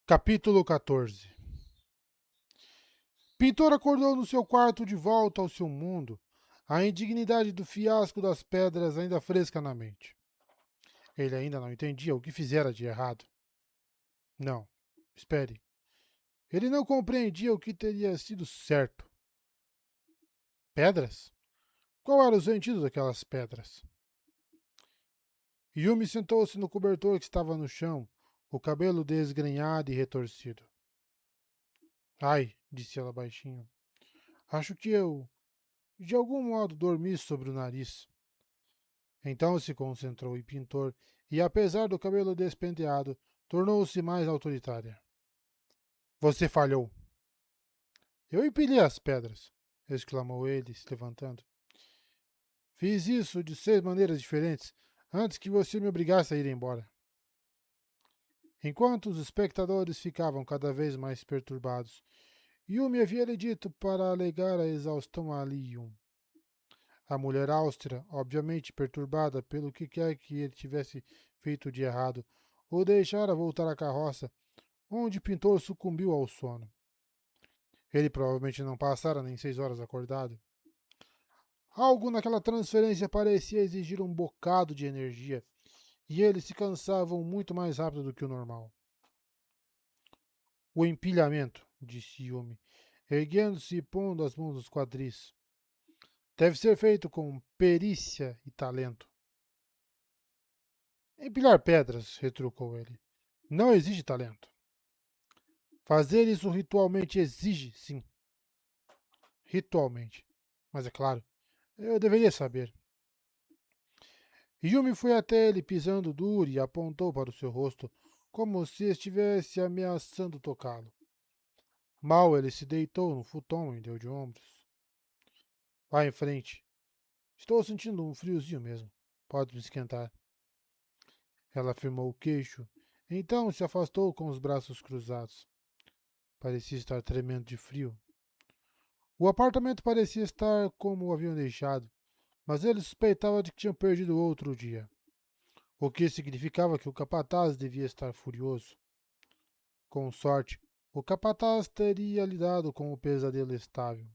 Capítulo 14. Pintor acordou no seu quarto de volta ao seu mundo, a indignidade do fiasco das pedras ainda fresca na mente. Ele ainda não entendia o que fizera de errado. Não, espere. Ele não compreendia o que teria sido certo. Pedras? Qual era o sentido daquelas pedras? Yumi sentou-se no cobertor que estava no chão, o cabelo desgrenhado e retorcido. Ai, disse ela baixinho. Acho que eu, de algum modo, dormi sobre o nariz. Então se concentrou em Pintor e, apesar do cabelo despenteado, tornou-se mais autoritária. Você falhou. Eu empilhei as pedras, exclamou ele, se levantando. Fiz isso de 6 maneiras diferentes, antes que você me obrigasse a ir embora. Enquanto os espectadores ficavam cada vez mais perturbados, Yumi havia lhe dito para alegar a exaustão a Li-Yun. A mulher austera, obviamente perturbada pelo que quer que ele tivesse feito de errado, o deixara voltar à carroça, onde o pintor sucumbiu ao sono. Ele provavelmente não passara nem 6 horas acordado. Algo naquela transferência parecia exigir um bocado de energia, e eles se cansavam muito mais rápido do que o normal. O empilhamento, disse Yumi, erguendo-se e pondo as mãos nos quadris. Deve ser feito com perícia e talento. Empilhar pedras, retrucou ele, não exige talento. Fazer isso ritualmente exige, sim. Ritualmente. Mas é claro, eu deveria saber. Yumi foi até ele pisando duro e apontou para o seu rosto, como se estivesse ameaçando tocá-lo. Mal ele se deitou no futon e deu de ombros. Vá em frente. Estou sentindo um friozinho mesmo. Pode me esquentar. Ela afirmou o queixo, então se afastou com os braços cruzados. Parecia estar tremendo de frio. O apartamento parecia estar como o haviam deixado, mas ele suspeitava de que tinham perdido outro dia, o que significava que o capataz devia estar furioso. Com sorte, o capataz teria lidado com o pesadelo estável.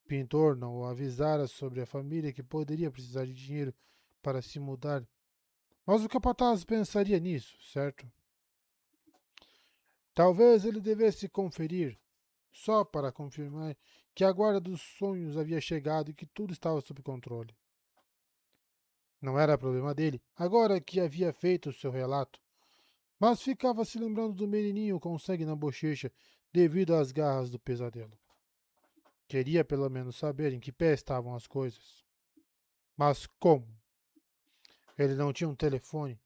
Pintor não o avisara sobre a família que poderia precisar de dinheiro para se mudar, mas o capataz pensaria nisso, certo? Talvez ele devesse conferir, só para confirmar que a guarda dos sonhos havia chegado e que tudo estava sob controle. Não era problema dele, agora que havia feito o seu relato, mas ficava se lembrando do menininho com sangue na bochecha devido às garras do pesadelo. Queria pelo menos saber em que pé estavam as coisas. Mas como? Ele não tinha um telefone.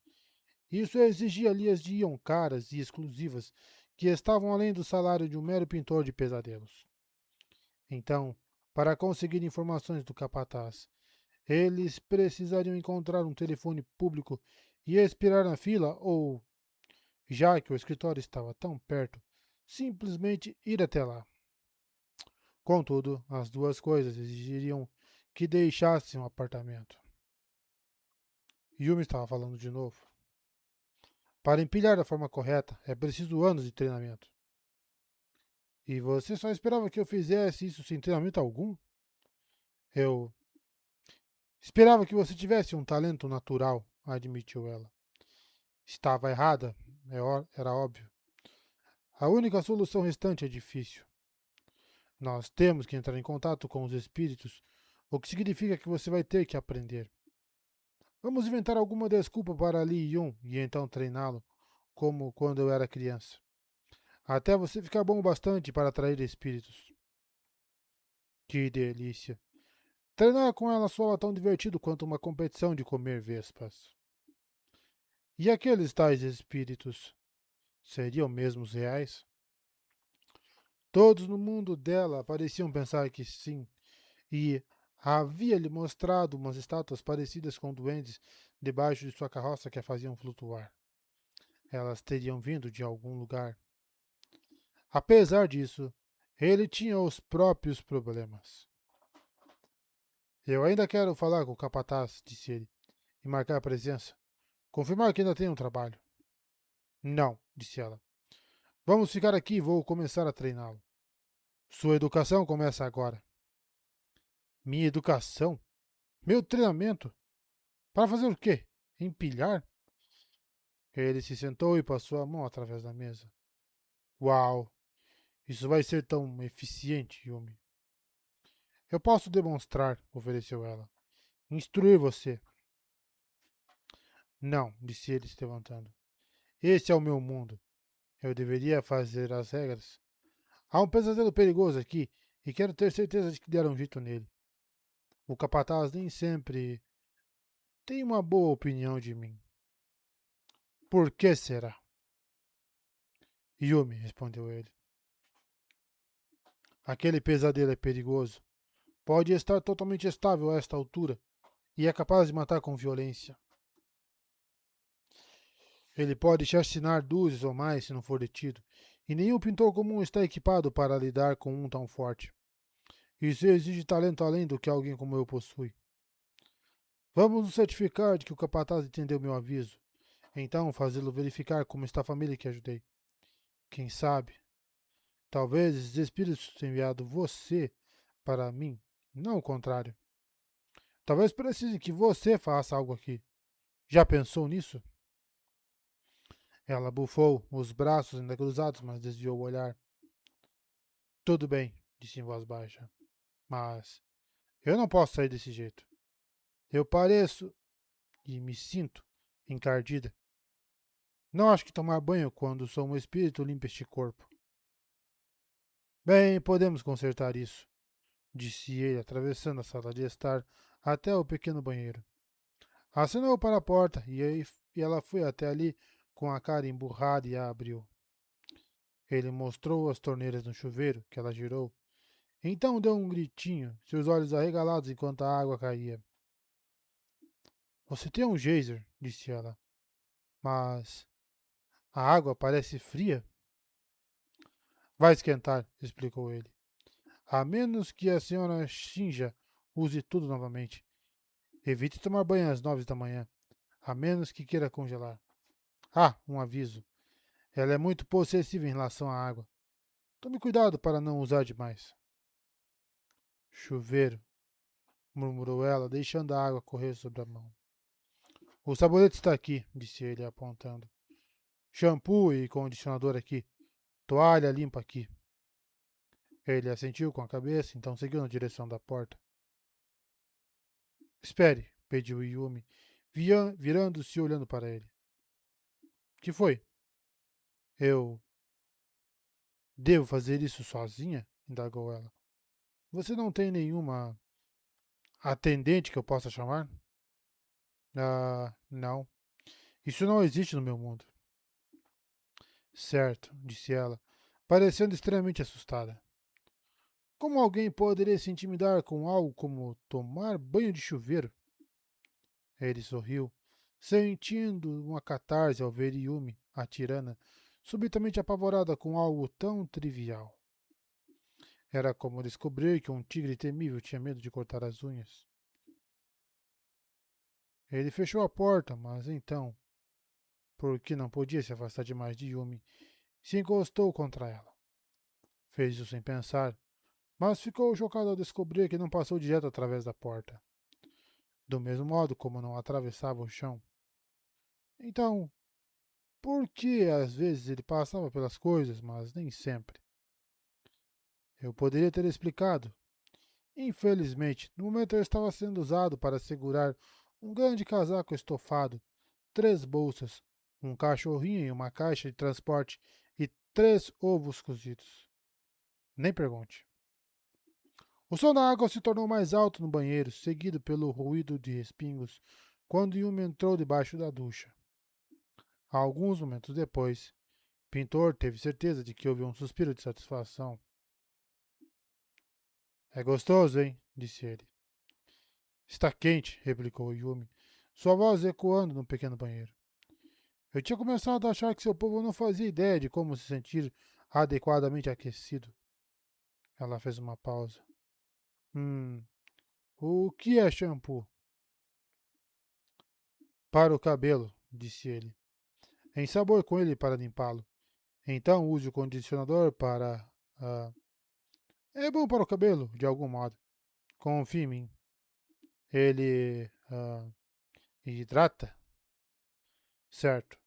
Isso exigia linhas de íon caras e exclusivas que estavam além do salário de um mero pintor de pesadelos. Então, para conseguir informações do capataz, eles precisariam encontrar um telefone público e esperar na fila ou, já que o escritório estava tão perto, simplesmente ir até lá. Contudo, as duas coisas exigiriam que deixassem o apartamento. Yumi estava falando de novo. Para empilhar da forma correta, é preciso anos de treinamento. E você só esperava que eu fizesse isso sem treinamento algum? Eu esperava que você tivesse um talento natural, admitiu ela. Estava errada, era óbvio. A única solução restante é difícil. Nós temos que entrar em contato com os espíritos, o que significa que você vai ter que aprender. Vamos inventar alguma desculpa para Li Yun e então treiná-lo, como quando eu era criança. Até você ficar bom o bastante para atrair espíritos. Que delícia! Treinar com ela soa tão divertido quanto uma competição de comer vespas. E aqueles tais espíritos seriam mesmo os reais? Todos no mundo dela pareciam pensar que sim, e havia-lhe mostrado umas estátuas parecidas com duendes debaixo de sua carroça que a faziam flutuar. Elas teriam vindo de algum lugar. Apesar disso, ele tinha os próprios problemas. Eu ainda quero falar com o capataz, disse ele, e marcar a presença. Confirmar que ainda tem um trabalho. Não, disse ela. Vamos ficar aqui e vou começar a treiná-lo. Sua educação começa agora. Minha educação? Meu treinamento? Para fazer o quê? Empilhar? Ele se sentou e passou a mão através da mesa. Uau! Isso vai ser tão eficiente, Yumi. Eu posso demonstrar, ofereceu ela. Instruir você. Não, disse ele se levantando. Esse é o meu mundo. Eu deveria fazer as regras. Há um pesadelo perigoso aqui e quero ter certeza de que deram um jeito nele. O capataz nem sempre tem uma boa opinião de mim. Por que será? Yumi, respondeu ele. Aquele pesadelo é perigoso. Pode estar totalmente estável a esta altura e é capaz de matar com violência. Ele pode chacinar dúzias ou mais se não for detido, e nenhum pintor comum está equipado para lidar com um tão forte. Isso exige talento além do que alguém como eu possui. Vamos nos certificar de que o capataz entendeu meu aviso. Então fazê-lo verificar como está a família que ajudei. Quem sabe? Talvez esses espíritos tenham enviado você para mim, não o contrário. Talvez precise que você faça algo aqui. Já pensou nisso? Ela bufou, os braços ainda cruzados, mas desviou o olhar. Tudo bem, disse em voz baixa. Mas eu não posso sair desse jeito. Eu pareço e me sinto encardida. Não acho que tomar banho quando sou um espírito limpa este corpo. Bem, podemos consertar isso, disse ele, atravessando a sala de estar até o pequeno banheiro. Acenou para a porta e ela foi até ali com a cara emburrada e a abriu. Ele mostrou as torneiras no chuveiro, que ela girou. Então deu um gritinho, seus olhos arregalados enquanto a água caía. Você tem um geyser, disse ela. Mas a água parece fria. Vai esquentar, explicou ele. A menos que a senhora Shinja use tudo novamente. Evite tomar banho às 9 da manhã, a menos que queira congelar. Ah, um aviso. Ela é muito possessiva em relação à água. Tome cuidado para não usar demais. Chuveiro, murmurou ela, deixando a água correr sobre a mão. O sabonete está aqui, disse ele, apontando. Shampoo e condicionador aqui. Toalha limpa aqui. Ele assentiu com a cabeça, então seguiu na direção da porta. Espere, pediu Yumi, virando-se e olhando para ele. Que foi? Eu devo fazer isso sozinha? Indagou ela. Você não tem nenhuma atendente que eu possa chamar? Ah, não. Isso não existe no meu mundo. Certo, disse ela, parecendo extremamente assustada. Como alguém poderia se intimidar com algo como tomar banho de chuveiro? Ele sorriu, sentindo uma catarse ao ver Yumi, a tirana, subitamente apavorada com algo tão trivial. Era como descobrir que um tigre temível tinha medo de cortar as unhas. Ele fechou a porta, mas então, porque não podia se afastar demais de Yumi, se encostou contra ela. Fez isso sem pensar, mas ficou chocado ao descobrir que não passou direto através da porta, do mesmo modo como não atravessava o chão. Então, por que às vezes ele passava pelas coisas, mas nem sempre? Eu poderia ter explicado. Infelizmente, no momento eu estava sendo usado para segurar um grande casaco estofado, 3 bolsas, um cachorrinho em uma caixa de transporte e 3 ovos cozidos. Nem pergunte. O som da água se tornou mais alto no banheiro, seguido pelo ruído de respingos, quando Yumi entrou debaixo da ducha. Alguns momentos depois, Pintor teve certeza de que ouviu um suspiro de satisfação. É gostoso, hein? Disse ele. Está quente, replicou Yumi, sua voz ecoando no pequeno banheiro. Eu tinha começado a achar que seu povo não fazia ideia de como se sentir adequadamente aquecido. Ela fez uma pausa. Hum, o que é shampoo? Para o cabelo, disse ele. Em sabor com ele para limpá-lo. Então use o condicionador para. ah, é bom para o cabelo, de algum modo. Confie em mim. Ele hidrata? Certo.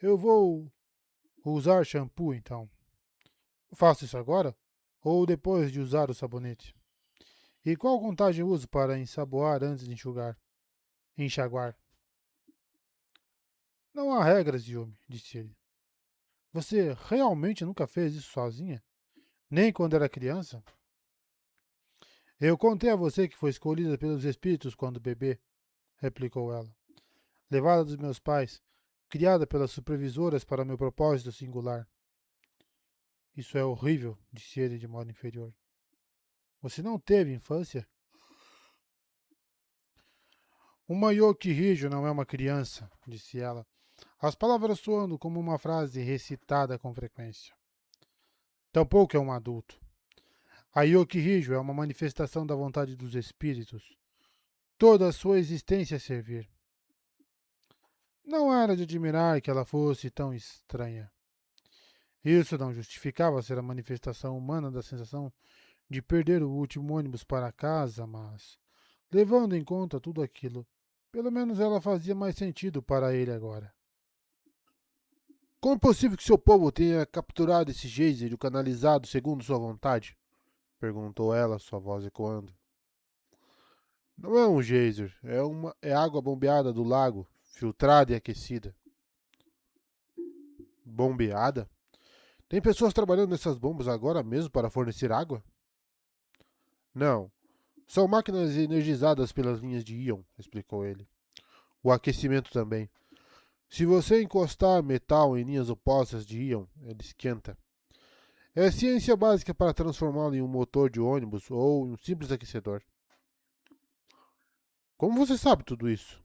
Eu vou usar shampoo então. Faço isso agora? Ou depois de usar o sabonete? E qual contagem uso para ensaboar antes de enxugar? Enxaguar? Não há regras, Yumi, disse ele. Você realmente nunca fez isso sozinha? Nem quando era criança? Eu contei a você que foi escolhida pelos espíritos quando bebê, replicou ela. Levada dos meus pais, criada pelas supervisoras para meu propósito singular. Isso é horrível, disse ele de modo inferior. Você não teve infância? Uma Yokihijo não é uma criança, disse ela, as palavras soando como uma frase recitada com frequência. Tampouco é um adulto. A Yokihijo é uma manifestação da vontade dos espíritos. Toda a sua existência é servir. Não era de admirar que ela fosse tão estranha. Isso não justificava ser a manifestação humana da sensação de perder o último ônibus para casa, mas, levando em conta tudo aquilo, pelo menos ela fazia mais sentido para ele agora. Como é possível que seu povo tenha capturado esse geyser e o canalizado segundo sua vontade? Perguntou ela, sua voz ecoando. Não é um geyser, é água bombeada do lago, filtrada e aquecida. Bombeada? Tem pessoas trabalhando nessas bombas agora mesmo para fornecer água? Não, são máquinas energizadas pelas linhas de íon, explicou ele. O aquecimento também. Se você encostar metal em linhas opostas de íon, ele esquenta. É ciência básica para transformá-lo em um motor de ônibus ou em um simples aquecedor. Como você sabe tudo isso?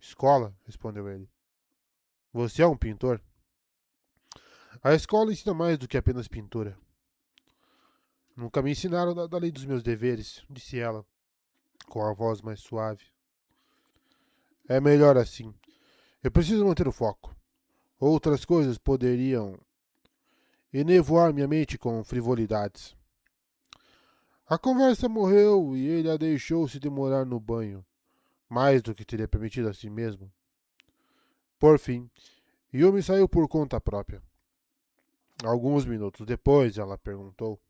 Escola, respondeu ele. Você é um pintor? A escola ensina mais do que apenas pintura. Nunca me ensinaram nada além dos meus deveres, disse ela, com a voz mais suave. É melhor assim. Eu preciso manter o foco. Outras coisas poderiam enevoar minha mente com frivolidades. A conversa morreu e ele a deixou se demorar no banho, mais do que teria permitido a si mesmo. Por fim, Yumi saiu por conta própria. Alguns minutos depois, ela perguntou: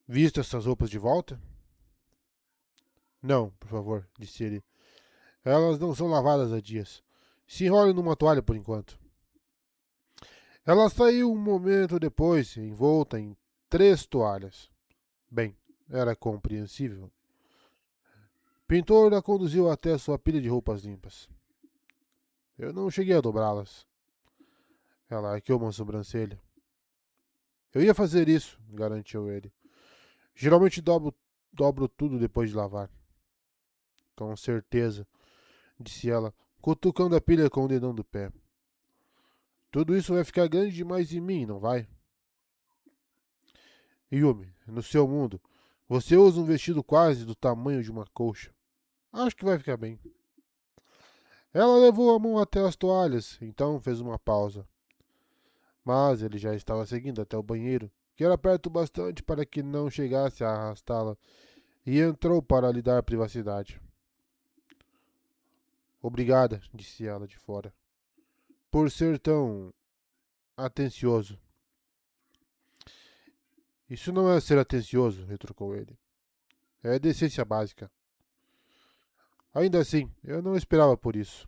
Visto essas roupas de volta? Não, por favor, disse ele. Elas não são lavadas há dias. Se enrole numa toalha por enquanto. Ela saiu um momento depois, envolta em 3 toalhas. Bem, era compreensível. Pintor a conduziu até sua pilha de roupas limpas. Eu não cheguei a dobrá-las. Ela arqueou uma sobrancelha. Eu ia fazer isso, garantiu ele. Geralmente dobro tudo depois de lavar. Com certeza, disse ela, cutucando a pilha com o dedão do pé. Tudo isso vai ficar grande demais em mim, não vai? Yumi, no seu mundo, você usa um vestido quase do tamanho de uma colcha. Acho que vai ficar bem. Ela levou a mão até as toalhas, então fez uma pausa. Mas ele já estava seguindo até o banheiro, que era perto bastante para que não chegasse a arrastá-la, e entrou para lhe dar privacidade. Obrigada, disse ela de fora, por ser tão atencioso. Isso não é ser atencioso, retrucou ele. É decência básica. Ainda assim, eu não esperava por isso.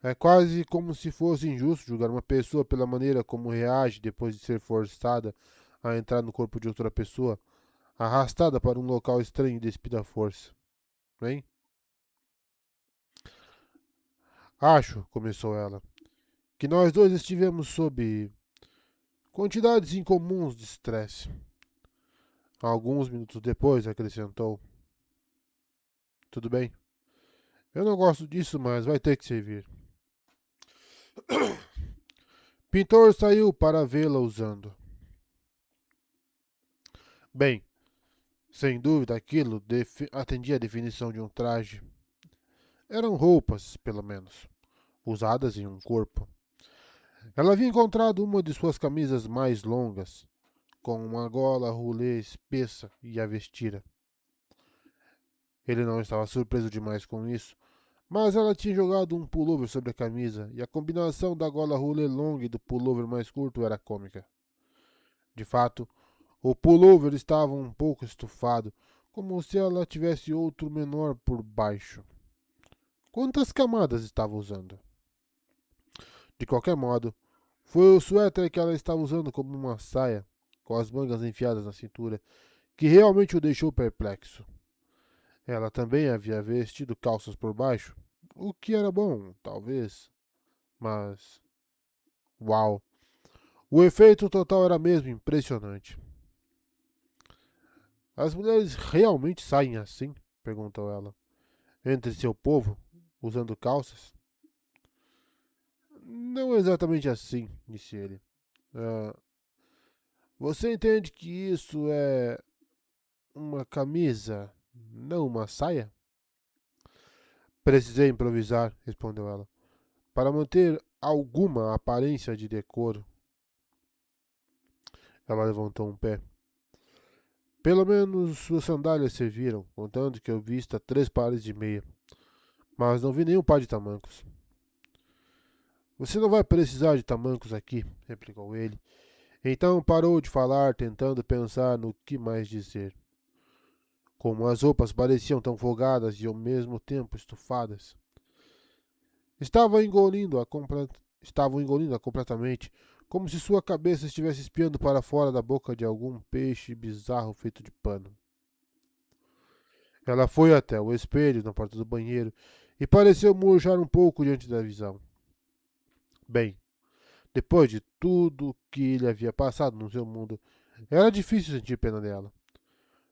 É quase como se fosse injusto julgar uma pessoa pela maneira como reage depois de ser forçada a entrar no corpo de outra pessoa, arrastada para um local estranho e despida à força. Bem? Acho, começou ela, que nós dois estivemos sob quantidades incomuns de estresse. Alguns minutos depois, acrescentou: Tudo bem. Eu não gosto disso, mas vai ter que servir. Pintor saiu para vê-la usando. Bem, sem dúvida aquilo atendia à definição de um traje. Eram roupas, pelo menos. usadas em um corpo. Ela havia encontrado uma de suas camisas mais longas, com uma gola rolê espessa, e a vestira. Ele não estava surpreso demais com isso, mas ela tinha jogado um pullover sobre a camisa, e a combinação da gola rolê longa e do pullover mais curto era cômica. De fato, o pullover estava um pouco estufado, como se ela tivesse outro menor por baixo. Quantas camadas estava usando? De qualquer modo, foi o suéter que ela estava usando como uma saia, com as mangas enfiadas na cintura, que realmente o deixou perplexo. Ela também havia vestido calças por baixo, o que era bom, talvez, mas. Uau! O efeito total era mesmo impressionante. As mulheres realmente saem assim? Perguntou ela. Entre seu povo, usando calças? Não exatamente assim, disse ele. Ah, você entende que isso é uma camisa, não uma saia? Precisei improvisar, respondeu ela, para manter alguma aparência de decoro. Ela levantou um pé. Pelo menos suas sandálias serviram, contando que eu vista 3 pares de meia. Mas não vi nenhum par de tamancos. Você não vai precisar de tamancos aqui, replicou ele. Então parou de falar, tentando pensar no que mais dizer. Como as roupas pareciam tão folgadas e ao mesmo tempo estufadas. Estavam engolindo-a completamente, como se sua cabeça estivesse espiando para fora da boca de algum peixe bizarro feito de pano. Ela foi até o espelho na porta do banheiro e pareceu murchar um pouco diante da visão. Bem, depois de tudo que lhe havia passado no seu mundo, era difícil sentir pena dela.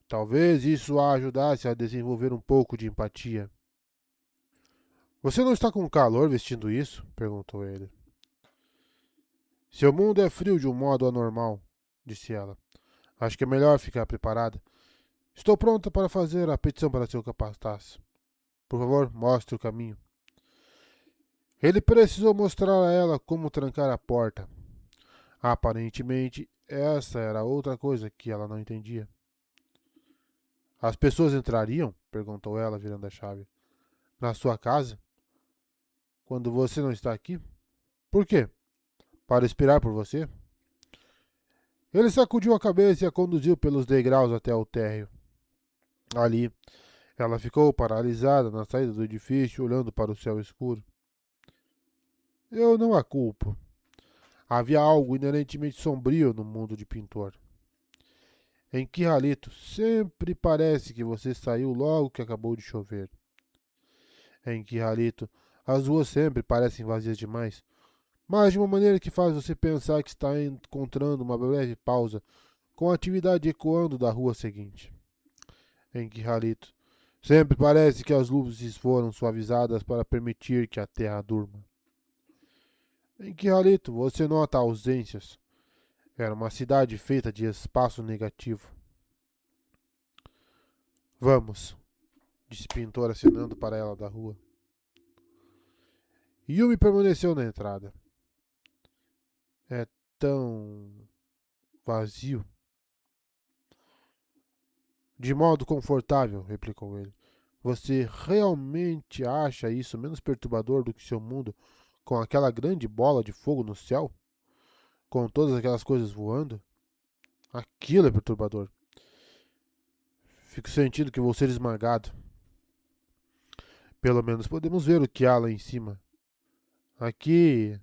Talvez isso a ajudasse a desenvolver um pouco de empatia. Você não está com calor vestindo isso? Perguntou ele. Seu mundo é frio de um modo anormal, disse ela. Acho que é melhor ficar preparada. Estou pronta para fazer a petição para seu capataz. Por favor, mostre o caminho. Ele precisou mostrar a ela como trancar a porta. Aparentemente, essa era outra coisa que ela não entendia. As pessoas entrariam? Perguntou ela, virando a chave. Na sua casa? Quando você não está aqui? Por quê? Para esperar por você? Ele sacudiu a cabeça e a conduziu pelos degraus até o térreo. Ali, ela ficou paralisada na saída do edifício, olhando para o céu escuro. Eu não a culpo. Havia algo inerentemente sombrio no mundo de pintor. Em Quirralito, sempre parece que você saiu logo que acabou de chover. Em Quirralito, as ruas sempre parecem vazias demais, mas de uma maneira que faz você pensar que está encontrando uma breve pausa, com a atividade ecoando da rua seguinte. Em Quirralito, sempre parece que as luzes foram suavizadas para permitir que a terra durma. Em Quirralito, você nota ausências. Era uma cidade feita de espaço negativo. Vamos, disse Pintor acenando para ela da rua. Yumi permaneceu na entrada. É tão vazio. De modo confortável, replicou ele. Você realmente acha isso menos perturbador do que seu mundo com aquela grande bola de fogo no céu? Com todas aquelas coisas voando? Aquilo é perturbador. Fico sentindo que vou ser esmagado. Pelo menos podemos ver o que há lá em cima. Aqui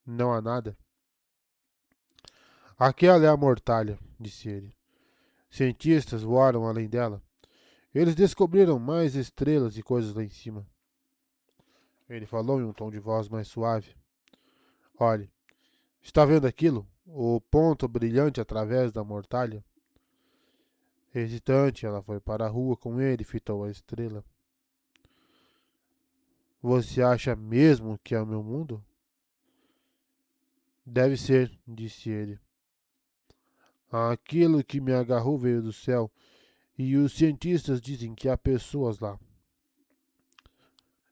não há nada. Aquela é a mortalha, disse ele. Cientistas voaram além dela. Eles descobriram mais estrelas e coisas lá em cima. Ele falou em um tom de voz mais suave. Olhe, está vendo aquilo? O ponto brilhante através da mortalha? Hesitante, ela foi para a rua com ele e fitou a estrela. Você acha mesmo que é o meu mundo? Deve ser, disse ele. Aquilo que me agarrou veio do céu, e os cientistas dizem que há pessoas lá.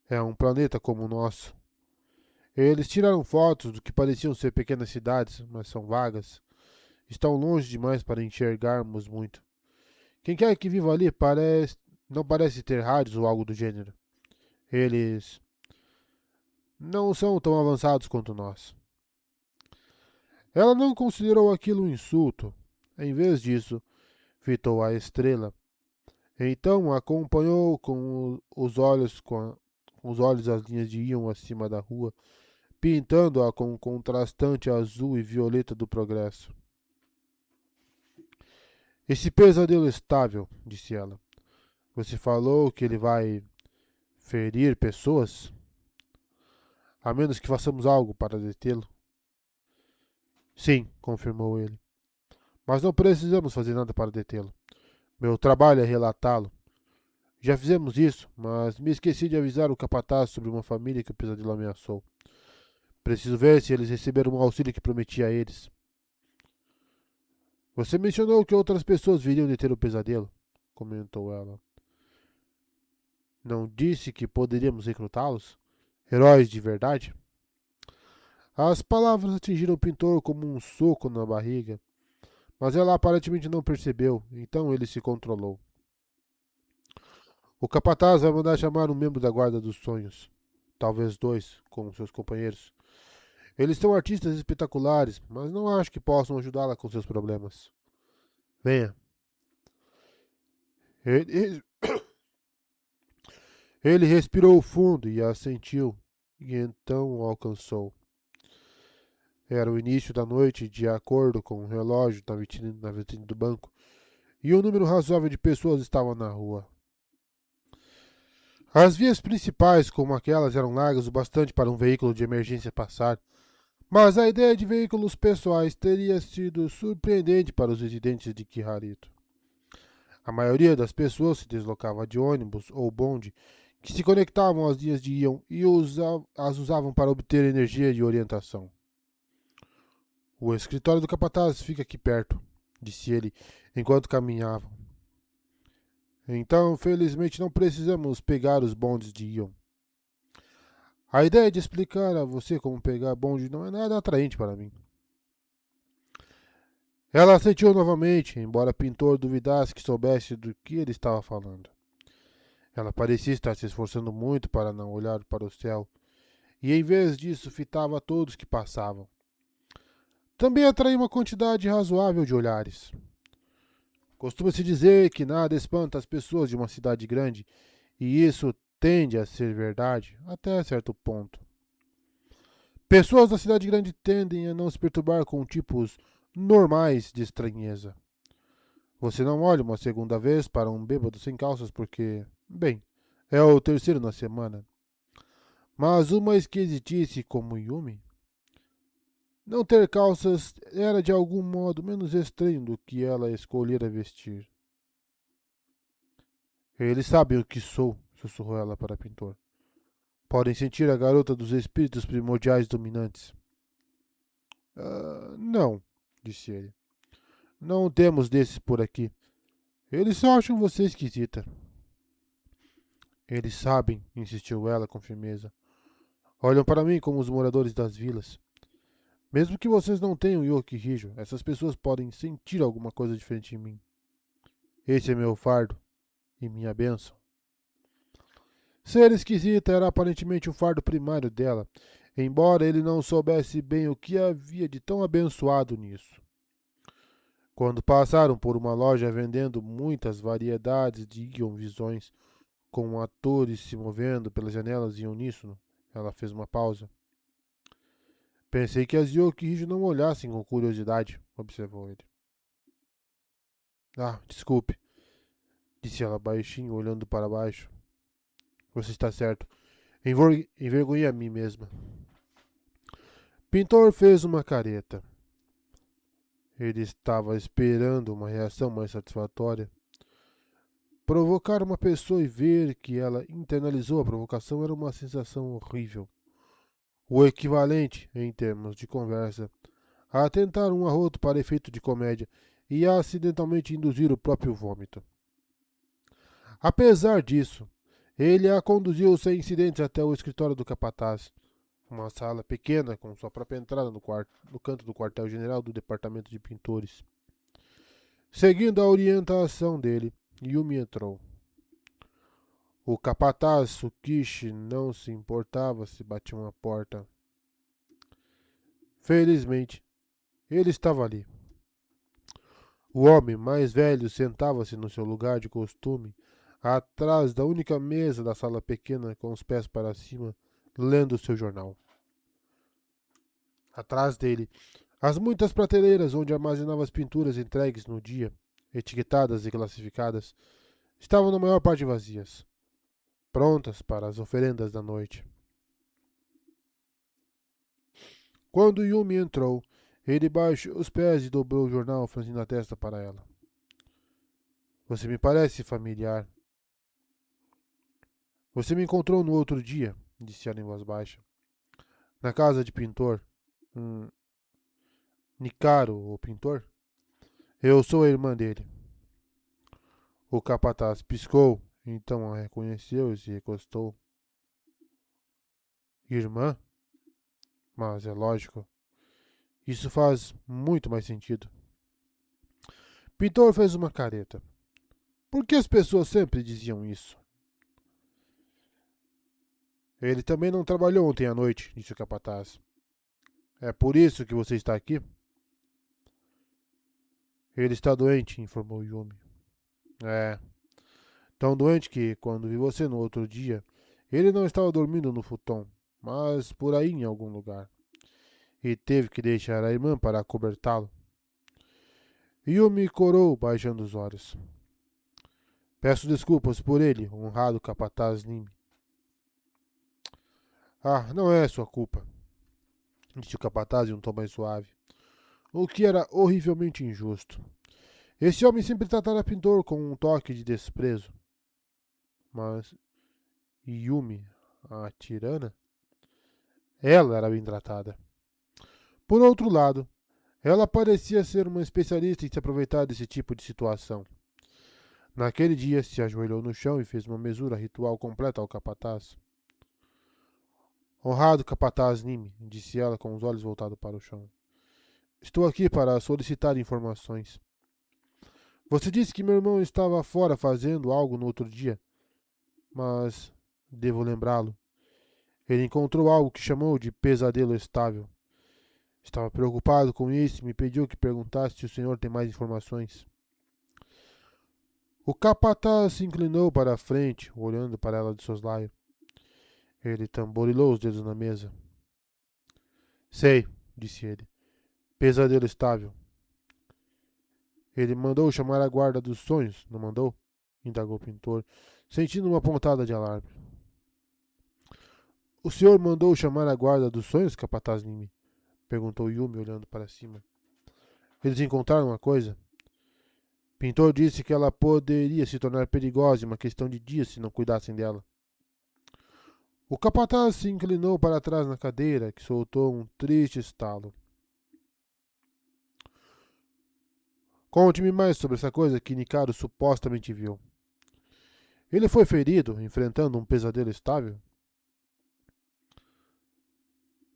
É um planeta como o nosso. Eles tiraram fotos do que pareciam ser pequenas cidades, mas são vagas. Estão longe demais para enxergarmos muito. Quem quer que viva ali não parece ter rádios ou algo do gênero. Eles não são tão avançados quanto nós. Ela não considerou aquilo um insulto. Em vez disso, fitou a estrela. Então acompanhou com os olhos as linhas de íon acima da rua, pintando-a com o contrastante azul e violeta do progresso. Esse pesadelo estável, disse ela. Você falou que ele vai ferir pessoas? A menos que façamos algo para detê-lo. Sim, confirmou ele. Mas não precisamos fazer nada para detê-lo. Meu trabalho é relatá-lo. Já fizemos isso, mas me esqueci de avisar o capataz sobre uma família que o pesadelo ameaçou. Preciso ver se eles receberam o auxílio que prometi a eles. Você mencionou que outras pessoas viriam deter o pesadelo, comentou ela. Não disse que poderíamos recrutá-los? Heróis de verdade? As palavras atingiram o pintor como um soco na barriga, mas ela aparentemente não percebeu, então ele se controlou. O capataz vai mandar chamar um membro da guarda dos sonhos. Talvez dois, com seus companheiros. Eles são artistas espetaculares, mas não acho que possam ajudá-la com seus problemas. Venha. Ele, ele respirou fundo e assentiu, e então o alcançou. Era o início da noite, de acordo com o relógio na vitrine do banco, e um número razoável de pessoas estavam na rua. As vias principais, como aquelas, eram largas o bastante para um veículo de emergência passar, mas a ideia de veículos pessoais teria sido surpreendente para os residentes de Kiharito. A maioria das pessoas se deslocava de ônibus ou bonde, que se conectavam às linhas de íon e as usavam para obter energia e orientação. O escritório do capataz fica aqui perto, disse ele, enquanto caminhavam. Então, felizmente, não precisamos pegar os bondes de íon. A ideia de explicar a você como pegar bonde não é nada atraente para mim. Ela assentiu novamente, embora Pintor duvidasse que soubesse do que ele estava falando. Ela parecia estar se esforçando muito para não olhar para o céu, e em vez disso fitava todos que passavam. Também atraía uma quantidade razoável de olhares. Costuma-se dizer que nada espanta as pessoas de uma cidade grande, e isso tende a ser verdade até certo ponto. Pessoas da cidade grande tendem a não se perturbar com tipos normais de estranheza. Você não olha uma segunda vez para um bêbado sem calças porque, bem, é o terceiro na semana. Mas uma esquisitice como Yumi? Não ter calças era de algum modo menos estranho do que ela escolhera vestir. Eles sabem o que sou, sussurrou ela para o pintor. Podem sentir a garota dos espíritos primordiais dominantes. Não, disse ele. Não temos desses por aqui. Eles só acham você esquisita. Eles sabem, insistiu ela com firmeza. Olham para mim como os moradores das vilas. Mesmo que vocês não tenham Yoki Rijo, essas pessoas podem sentir alguma coisa diferente em mim. Esse é meu fardo e minha bênção. Ser esquisita era aparentemente o fardo primário dela, embora ele não soubesse bem o que havia de tão abençoado nisso. Quando passaram por uma loja vendendo muitas variedades de Ion Visões, com atores se movendo pelas janelas em uníssono, ela fez uma pausa. Pensei que as Yoki não olhassem com curiosidade, observou ele. Desculpe, disse ela baixinho, olhando para baixo. Você está certo. Envergonhei a mim mesma. Pintor fez uma careta. Ele estava esperando uma reação mais satisfatória. Provocar uma pessoa e ver que ela internalizou a provocação era uma sensação horrível. O equivalente, em termos de conversa, a tentar um arroto para efeito de comédia e a acidentalmente induzir o próprio vômito. Apesar disso, ele a conduziu sem incidentes até o escritório do capataz, Uma sala pequena com sua própria entrada no canto do quartel-general do departamento de pintores. Seguindo a orientação dele, Yumi entrou. O capataz Tsukishi não se importava se batiam a porta. Felizmente, ele estava ali. O homem mais velho sentava-se no seu lugar de costume, atrás da única mesa da sala pequena, com os pés para cima, lendo seu jornal. Atrás dele, as muitas prateleiras onde armazenava as pinturas entregues no dia, etiquetadas e classificadas, estavam na maior parte vazias, prontas para as oferendas da noite. Quando Yumi entrou, ele baixou os pés e dobrou o jornal, franzindo a testa para ela. Você me parece familiar. Você me encontrou no outro dia, disse ela em voz baixa. Na casa de pintor. Nicaro, o pintor? Eu sou a irmã dele. O capataz piscou, então a reconheceu e se recostou. Irmã? Mas é lógico. Isso faz muito mais sentido. Pintor fez uma careta. Por que as pessoas sempre diziam isso? Ele também não trabalhou ontem à noite, disse o capataz. É por isso que você está aqui? Ele está doente, informou Yumi. É, tão doente que, quando vi você no outro dia, ele não estava dormindo no futon, mas por aí em algum lugar. E teve que deixar a irmã para acobertá-lo. Yumi corou, baixando os olhos. Peço desculpas por ele, honrado capataz Nimi. Ah, não é sua culpa, disse o capataz em um tom mais suave, o que era horrivelmente injusto. Esse homem sempre tratara Pintor com um toque de desprezo. Mas Yumi, a tirana, ela era bem tratada. Por outro lado, ela parecia ser uma especialista em se aproveitar desse tipo de situação. Naquele dia, se ajoelhou no chão e fez uma mesura ritual completa ao capataz. Honrado capataz Nimi, disse ela com os olhos voltados para o chão. Estou aqui para solicitar informações. Você disse que meu irmão estava fora fazendo algo no outro dia, mas devo lembrá-lo. Ele encontrou algo que chamou de pesadelo estável. Estava preocupado com isso e me pediu que perguntasse se o senhor tem mais informações. O capataz se inclinou para a frente, olhando para ela de soslaio. Ele tamborilou os dedos na mesa. Sei, disse ele. Pesadelo estável. Ele mandou chamar a guarda dos sonhos, não mandou? Indagou o pintor, sentindo uma pontada de alarme. O senhor mandou chamar a guarda dos sonhos, capataz Nimi? Perguntou Yumi, olhando para cima. Eles encontraram uma coisa? Pintor disse que ela poderia se tornar perigosa em uma questão de dias se não cuidassem dela. O capataz se inclinou para trás na cadeira, que soltou um triste estalo. Conte-me mais sobre essa coisa que Nicaro supostamente viu. Ele foi ferido, enfrentando um pesadelo estável?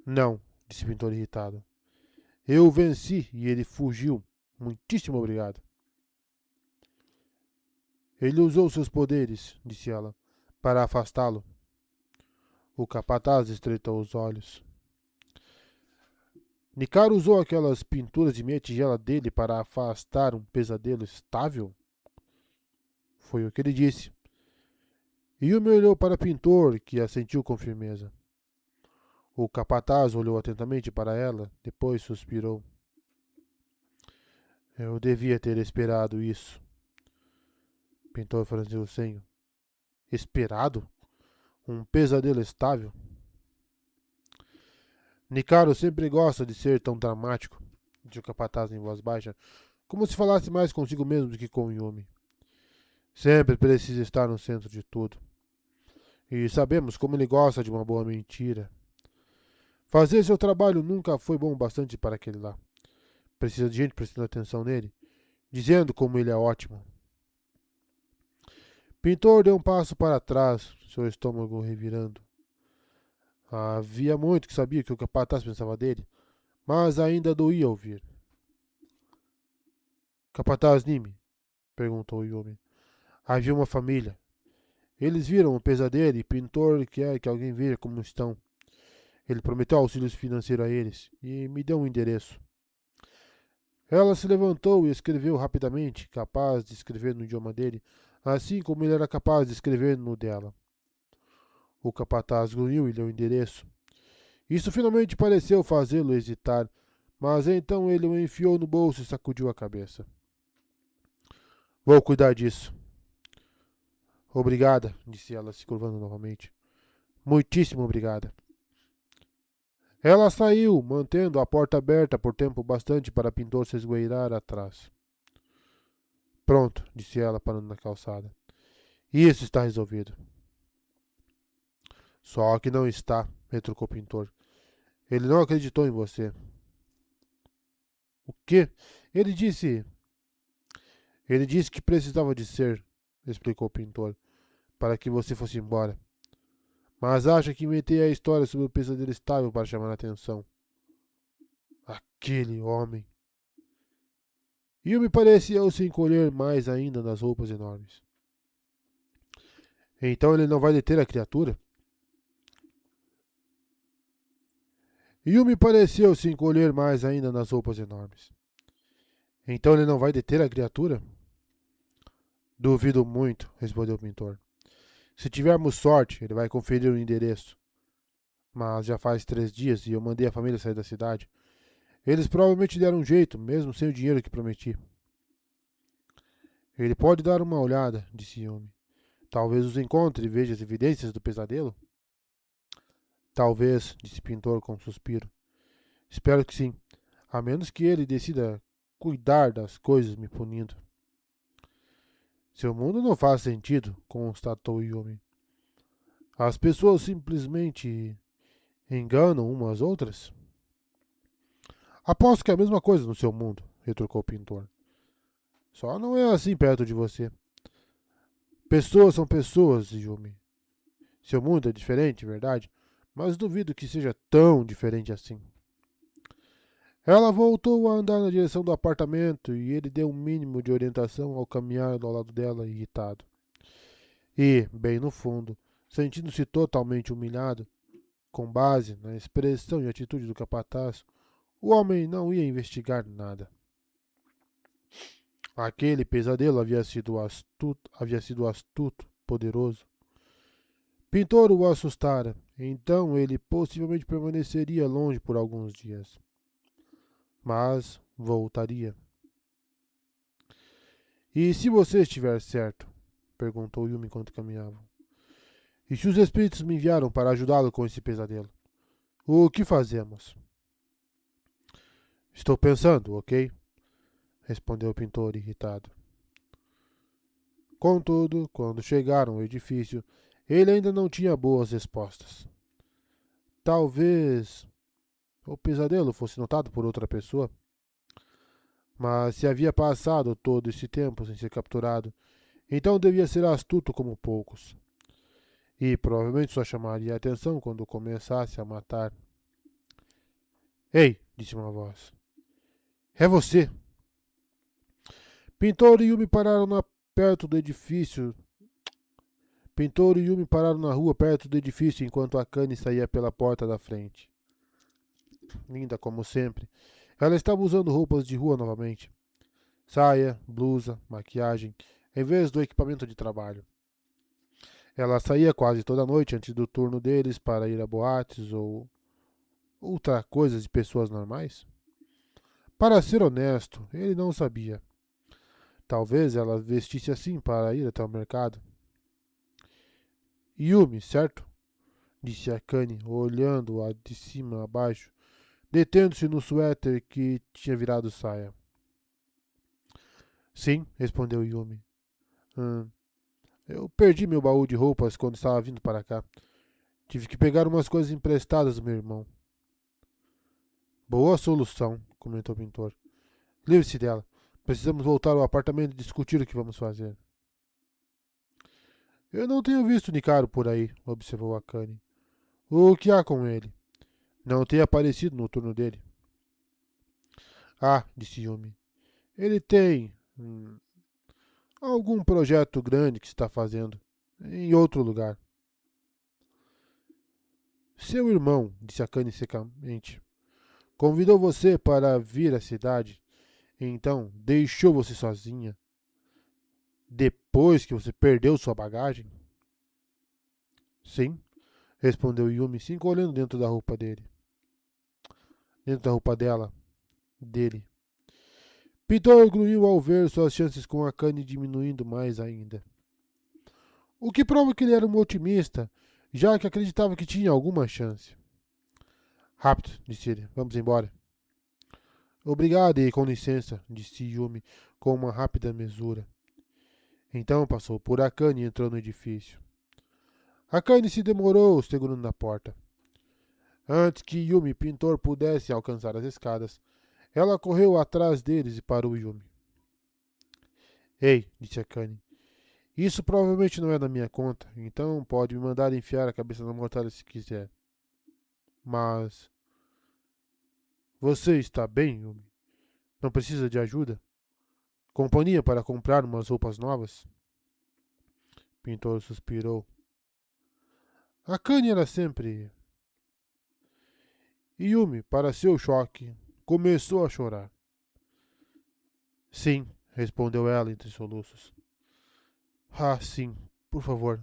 Não, disse o pintor irritado. Eu o venci e ele fugiu. Muitíssimo obrigado. Ele usou seus poderes, disse ela, para afastá-lo. O capataz estreitou os olhos. Nicaro usou aquelas pinturas de meia tigela dele para afastar um pesadelo estável? Foi o que ele disse. Yumi olhou para o pintor, que assentiu com firmeza. O capataz olhou atentamente para ela, depois suspirou. Eu devia ter esperado isso. O pintor franziu o senho. Esperado? Um pesadelo estável? Nicaro sempre gosta de ser tão dramático, disse o capataz em voz baixa, como se falasse mais consigo mesmo do que com Yumi. Sempre precisa estar no centro de tudo. E sabemos como ele gosta de uma boa mentira. Fazer seu trabalho nunca foi bom bastante para aquele lá. Precisa de gente prestando atenção nele, dizendo como ele é ótimo. Pintor deu um passo para trás, seu estômago revirando. Havia muito que sabia que o capataz pensava dele, mas ainda doía ouvir. Capataz Nime? Perguntou Yumi. Havia uma família. Eles viram o pesadelo e pintor quer que alguém veja como estão. Ele prometeu auxílio financeiro a eles e me deu um endereço. Ela se levantou e escreveu rapidamente, capaz de escrever no idioma dele, assim como ele era capaz de escrever no dela. O capataz grunhiu e leu o endereço. Isso finalmente pareceu fazê-lo hesitar, mas então ele o enfiou no bolso e sacudiu a cabeça. Vou cuidar disso. Obrigada, disse ela, se curvando novamente. Muitíssimo obrigada. Ela saiu, mantendo a porta aberta por tempo bastante para Pintor se esgueirar atrás. Pronto, disse ela, parando na calçada. Isso está resolvido. Só que não está, retrucou Pintor. Ele não acreditou em você. O quê? Ele disse. Ele disse que precisava de ser, explicou Pintor, para que você fosse embora. Mas acha que inventei a história sobre o pesadelo estável para chamar a atenção. Aquele homem. E eu me parecia se encolher mais ainda nas roupas enormes. Então ele não vai deter a criatura? Yumi pareceu se encolher mais ainda nas roupas enormes. Então ele não vai deter a criatura? Duvido muito, respondeu o pintor. Se tivermos sorte, ele vai conferir o endereço. Mas já faz 3 dias e eu mandei a família sair da cidade. Eles provavelmente deram um jeito, mesmo sem o dinheiro que prometi. Ele pode dar uma olhada, disse Yumi. Talvez os encontre e veja as evidências do pesadelo. Talvez, disse o pintor com um suspiro. Espero que sim, a menos que ele decida cuidar das coisas me punindo. Seu mundo não faz sentido, constatou Yumi. As pessoas simplesmente enganam umas outras? Aposto que é a mesma coisa no seu mundo, retrucou o pintor. Só não é assim perto de você. Pessoas são pessoas, Yumi. Seu mundo é diferente, verdade? Mas duvido que seja tão diferente assim. Ela voltou a andar na direção do apartamento e ele deu um mínimo de orientação ao caminhar ao lado dela, irritado. E, bem no fundo, sentindo-se totalmente humilhado, com base na expressão e atitude do capataz, o homem não ia investigar nada. Aquele pesadelo havia sido astuto, poderoso. Pintor o assustara, então ele possivelmente permaneceria longe por alguns dias. Mas voltaria. E se você estiver certo? Perguntou Yumi enquanto caminhavam. E se os espíritos me enviaram para ajudá-lo com esse pesadelo? O que fazemos? Estou pensando, ok? Respondeu o pintor irritado. Contudo, quando chegaram ao edifício, ele ainda não tinha boas respostas. Talvez o pesadelo fosse notado por outra pessoa. Mas se havia passado todo esse tempo sem ser capturado, então devia ser astuto como poucos. E provavelmente só chamaria a atenção quando começasse a matar. Ei, disse uma voz. É você! Pintor e Yumi pararam perto do edifício. Pintor e Yumi pararam na rua perto do edifício enquanto a Kane saía pela porta da frente. Linda como sempre, ela estava usando roupas de rua novamente. Saia, blusa, maquiagem, em vez do equipamento de trabalho. Ela saía quase toda noite antes do turno deles para ir a boates ou outra coisa de pessoas normais. Para ser honesto, ele não sabia. Talvez ela vestisse assim para ir até o mercado. Yumi, certo? Disse a Kane, olhando-a de cima a baixo, detendo-se no suéter que tinha virado saia. Sim, respondeu Yumi. Eu perdi meu baú de roupas quando estava vindo para cá. Tive que pegar umas coisas emprestadas do meu irmão. Boa solução, comentou o pintor. Livre-se dela. Precisamos voltar ao apartamento e discutir o que vamos fazer. Eu não tenho visto Nicaro por aí, observou Akane. O que há com ele? Não tem aparecido no turno dele. Ah, disse Yumi. Ele tem algum projeto grande que está fazendo em outro lugar. Seu irmão, disse Akane secamente, convidou você para vir à cidade, então deixou você sozinha depois que você perdeu sua bagagem? Sim, respondeu Yumi, se encolhendo dentro da roupa dele. Dentro da roupa dele. Pitor grunhiu ao ver suas chances com Akane diminuindo mais ainda. O que prova que ele era um otimista, já que acreditava que tinha alguma chance. Rápido, disse ele, vamos embora. Obrigado e com licença, disse Yumi com uma rápida mesura. Então passou por Akane e entrou no edifício. Akane se demorou segurando na porta. Antes que Yumi Pintor pudesse alcançar as escadas, ela correu atrás deles e parou Yumi. Ei, disse Akane, isso provavelmente não é da minha conta, então pode me mandar enfiar a cabeça na mortalha se quiser. Mas você está bem, Yumi? Não precisa de ajuda? Companhia para comprar umas roupas novas? Pintor suspirou. Akane era sempre. Yumi, para seu choque, começou a chorar. Sim, respondeu ela entre soluços. Ah, sim, por favor,